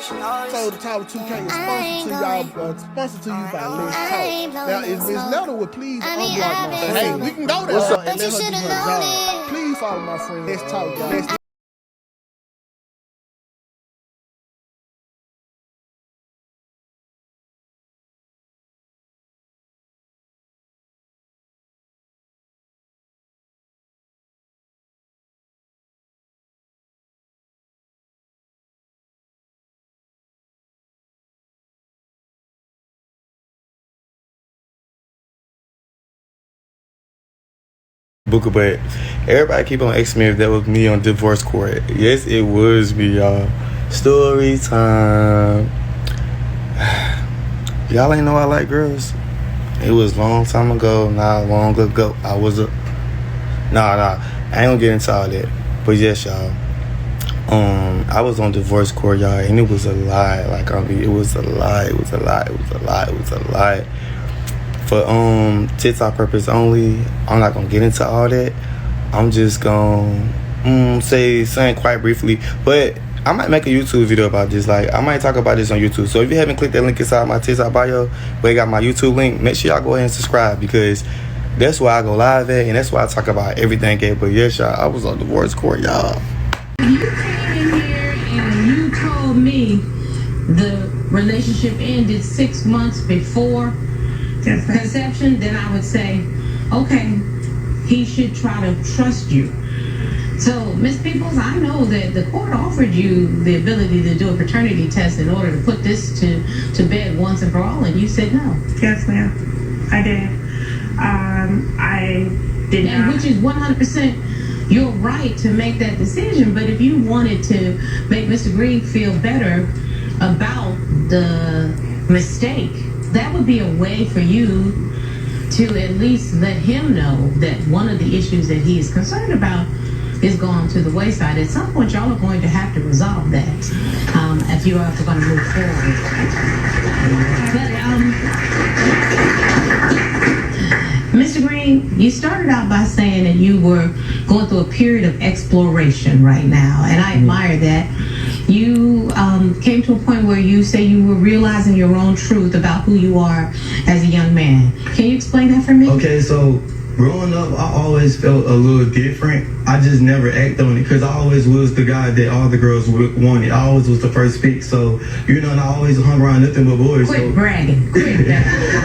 So the Tower 2K is sponsored to you by Let's Talk. Now, if Miss Letter would please unblock my friend. Hey, we can go there. What's up? And let her do her job. Please follow my friend. Let's Talk, y'all. Booker, but everybody keep on asking me if that was me on divorce court. Yes, it was me, y'all. Story time. Y'all ain't know I like girls. It was a long time ago, not long ago. I was a I ain't gonna get into all that. But yes, y'all. I was on divorce court, y'all, and it was a lie. Like, I mean, it was a lie. It was a lie. It was a lie. It was a lie. For TikTok purpose only, I'm not gonna get into all that. I'm just gonna say something quite briefly, but I might make a YouTube video about this. Like, I might talk about this on YouTube. So if you haven't clicked that link inside my TikTok bio, where you got my YouTube link, make sure y'all go ahead and subscribe, because that's where I go live at, and that's why I talk about everything at. But yes, y'all, I was on divorce court, y'all. You came in here and you told me the relationship ended 6 months before conception, then I would say, okay, he should try to trust you. So, Miss Peoples, I know that the court offered you the ability to do a paternity test in order to put this to bed once and for all, and you said no. Yes, ma'am. I did. I did not. Which is 100% your right to make that decision, but if you wanted to make Mr. Green feel better about the mistake, that would be a way for you to at least let him know that one of the issues that he is concerned about is gone to the wayside. At some point, y'all are going to have to resolve that if you are going to move forward. But, Mr. Green, you started out by saying that you were going through a period of exploration right now, and I admire that. You came to a point where you say you were realizing your own truth about who you are as a young man. Can you explain that for me? Okay, so growing up, I always felt a little different. I just never acted on it, because I always was the guy that all the girls wanted. I always was the first pick, so, you know, and I always hung around nothing but boys. Quit bragging. Quit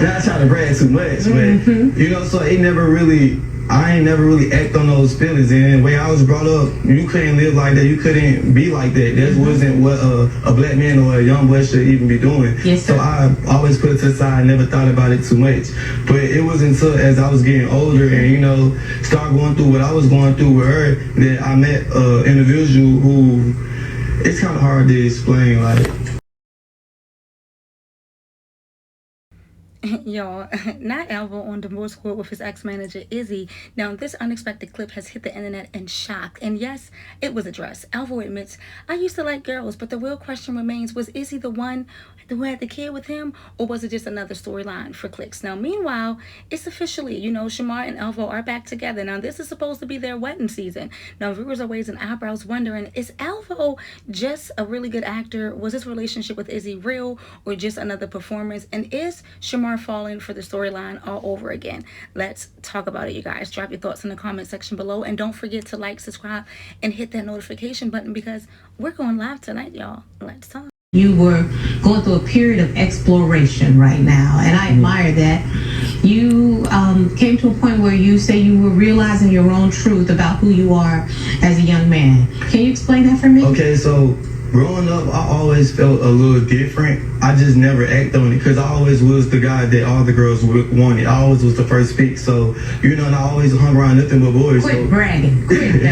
Not trying to brag too much, but, you know, so it never really... I ain't never really act on those feelings, and the way I was brought up, you couldn't live like that, you couldn't be like that. That wasn't what a black man or a young boy should even be doing. Yes, sir. So I always put it to the side, never thought about it too much. But it wasn't until as I was getting older and, you know, start going through what I was going through with her, that I met an individual who, it's kind of hard to explain, like. Y'all, not Alvo on divorce court with his ex-manager Izzy. Now, this unexpected clip has hit the internet in shock. And yes, it was addressed. Alvo admits, I used to like girls, but the real question remains, was Izzy the one who had the kid with him, or was it just another storyline for clicks? Now, meanwhile, it's officially, you know, Shamar and Alvo are back together. Now, this is supposed to be their wedding season. Now, viewers are raising eyebrows wondering, is Alvo just a really good actor? Was his relationship with Izzy real, or just another performance? And is Shamar falling for the storyline all over again? Let's talk about it, you guys. Drop your thoughts in the comment section below, and don't forget to like, subscribe, and hit that notification button, because we're going live tonight, y'all. Let's talk. You were going through a period of exploration right now, and I admire that. You came to a point where you say you were realizing your own truth about who you are as a young man. Can you explain that for me? Okay, so growing up, I always felt a little different. I just never acted on it, because I always was the guy that all the girls wanted. I always was the first pick, so, you know, and I always hung around nothing but boys. Quit bragging. Quit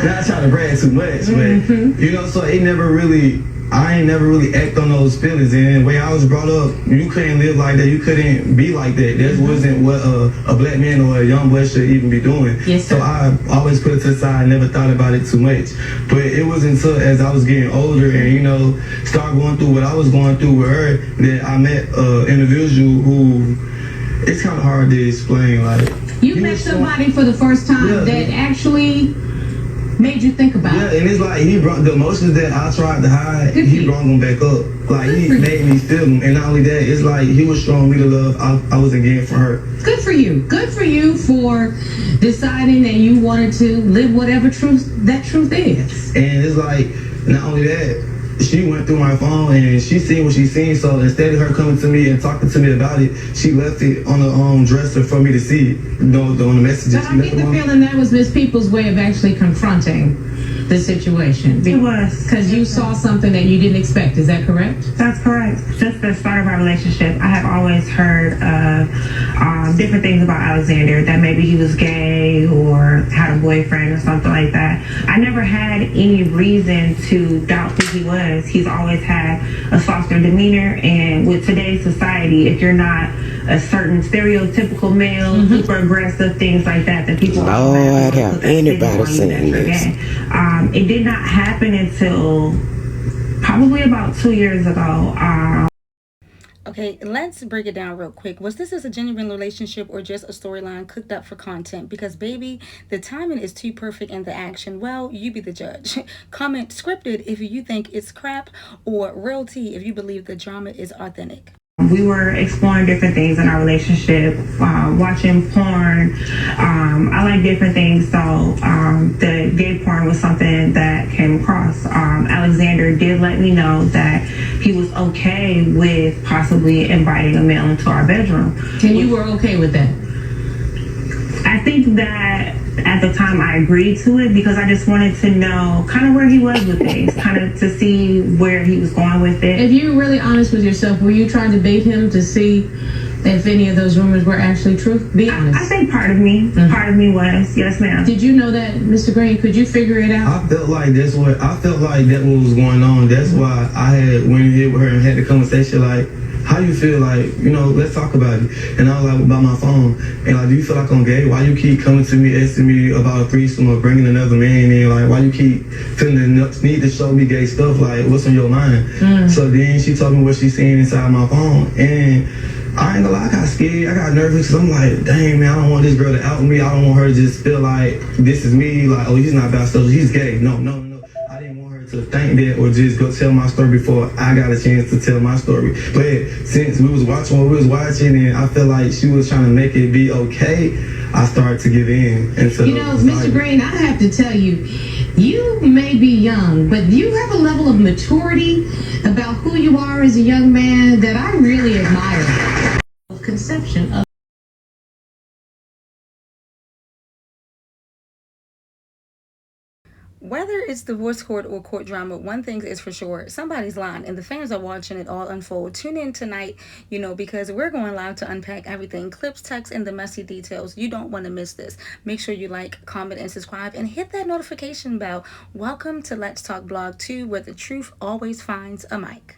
Not trying to brag too much, but, you know, so it never really... I ain't never really act on those feelings, and the way I was brought up, you couldn't live like that, you couldn't be like that. That wasn't what a black man or a young boy should even be doing. Yes, sir. So I always put it to the side, never thought about it too much. But it wasn't until as I was getting older and, you know, start going through what I was going through with her, that I met an individual who, it's kind of hard to explain. Like, you met somebody for the first time that actually made you think about? Yeah, and it's like he brought the emotions that I tried to hide. He brought them back up. Like he made me feel them, and not only that, it's like he was showing me the love I wasn't getting from her. Good for you. Good for you for deciding that you wanted to live whatever truth is. And it's like, not only that, she went through my phone and she seen what she seen. So instead of her coming to me and talking to me about it, she left it on the dresser for me to see it. On the messages. But I get the feeling that was Miss People's way of actually confronting the situation. It was. Because you saw something that you didn't expect. Is that correct? That's correct. Since the start of our relationship, I have always heard different things about Alexander, that maybe he was gay or had a boyfriend or something like that. I never had any reason to doubt who he was. He's always had a softer demeanor, and with today's society, if you're not a certain stereotypical male, super aggressive, things like that, then people Lord have anybody saying this. It did not happen until probably about 2 years ago. Okay, let's break it down real quick. Was this a genuine relationship or just a storyline cooked up for content? Because, baby, the timing is too perfect and the action, well, you be the judge. Comment scripted if you think it's crap, or real tea if you believe the drama is authentic. We were exploring different things in our relationship, watching porn. I like different things, so the gay porn was something that came across. Alexander did let me know that he was okay with possibly inviting a male into our bedroom. And you were okay with that? I think that at the time I agreed to it because I just wanted to know kind of where he was with things, kind of to see where he was going with it. If you're really honest with yourself, were you trying to bait him to see if any of those rumors were actually true? Be honest. I think part of me was, yes ma'am. Did you know that, Mr. Green? Could you figure it out? I felt like that was going on. That's why I had went here with her and had the conversation like, how you feel, like, let's talk about it. And I was like, about my phone. And like, do you feel like I'm gay? Why you keep coming to me, asking me about a threesome or bringing another man in? Like, why you keep feeling the need to show me gay stuff? Like, what's on your mind? So then she told me what she's seeing inside my phone. And I ain't gonna lie, I got scared, I got nervous, because I'm like, dang, man, I don't want this girl to out me. I don't want her to just feel like this is me, like, oh, he's not about stuff, he's gay. No. I didn't want her to think that or just go tell my story before I got a chance to tell my story. But since we was watching what we was watching and I felt like she was trying to make it be okay, I started to give in. And so, Mr. Green, I have to tell you, you may be young, but you have a level of maturity about who you are as a young man that I really admire. Conception of Whether it's divorce court or court drama, one thing is for sure, somebody's lying, and the fans are watching it all unfold. Tune in tonight, because we're going live to unpack everything, clips, text, and the messy details. You don't want to miss this. Make sure you like, comment, and subscribe, and hit that notification bell. Welcome to Let's Talk Blog 2, where the truth always finds a mic.